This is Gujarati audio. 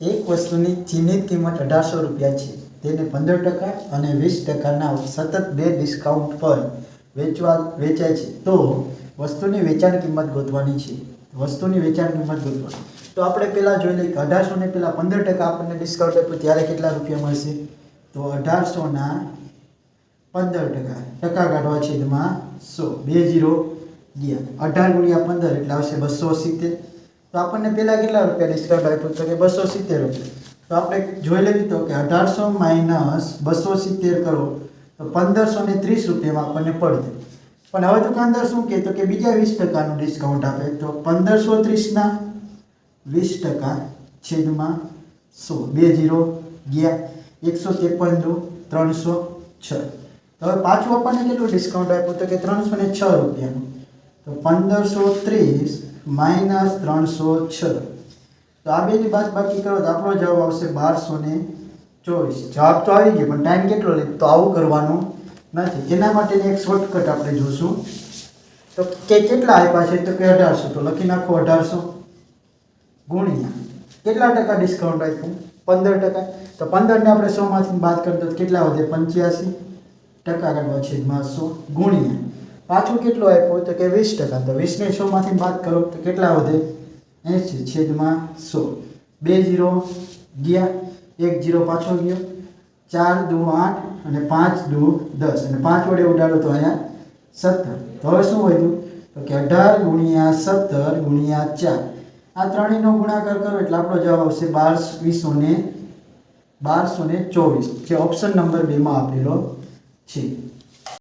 એક વસ્તુની ચિહ્નિત કિંમત 1800 રૂપિયા છે. તેને 15% અને 20%ના સતત 2 ડિસ્કાઉન્ટ પર વેચાય છે. તો વસ્તુની વેચાણ કિંમત ગોતવાની છે. વસ્તુની વેચાણ કિંમત ગોતવાની. તો આપણે પહેલાં જોઈ લઈએ કે 1800 ને પહેલાં 15% આપણને ડિસ્કાઉન્ટ આપ્યું ત્યારે કેટલા રૂપિયા મળશે? તો 1800ના 15%. ટકા કાઢવા છેદમાં 100. 2 0 ગયા. 18 ગુણ્યા 15 એટલે આવશે 270. તો આપણને પહેલાં કેટલા રૂપિયા ડિસ્કાઉન્ટ આપ્યું? તો કે 270 રૂપિયા. તો આપણે જોઈ લેવી તો કે 1800 માઇનસ 270 કરો તો 1530 રૂપિયામાં આપણને પડશે. પણ હવે દુકાનદાર શું કહે તો કે બીજા 20%નું ડિસ્કાઉન્ટ આપે. તો 1530ના 20% છેદમાં 100. 2 0 ગયા. 153 દુ 306. તો હવે પાછું આપણને કેટલું ડિસ્કાઉન્ટ આપ્યું? તો કે 306 રૂપિયાનું. તો 1530 માઇનસ 306. તો આ બેની બાદબાકી કરો તો આપણો જવાબ આવશે 1224. જવાબ તો આવી ગયો પણ ટાઈમ કેટલો લે? તો આવું કરવાનું નથી. એના માટેની એક શોર્ટકટ આપણે જોશું. તો કે કેટલા આપ્યા છે? તો કે 1800. તો લખી નાખો 1800 ગુણ્યા કેટલા ટકા ડિસ્કાઉન્ટ આપ્યું? 15%. તો 15 ને આપણે 100 માંથી બાદ કરી દો તો કેટલા વધે? 85. ટકા કાઢવા છેદમાં 100 ગુણ્યા પાછું કેટલું આપ્યું? તો કે 20%. તો 20 ને 100 માંથી બાદ કરો તો કેટલા વધે? 80 છેદમાં 100. 2 0 ગયા. 1 0 પાછો ગયો. 4 દુ 8 અને 5 દુ 10 અને 5 વડે ઉડાડો તો અહીંયા 17. તો હવે શું વધ્યું? તો કે 18 ગુણ્યા 17 ગુણ્યા 4. આ ત્રણેયનો ગુણાકાર કરો એટલે આપણો જવાબ આવશે 1224, જે ઓપ્શન નંબર 2 માં આપેલો છે.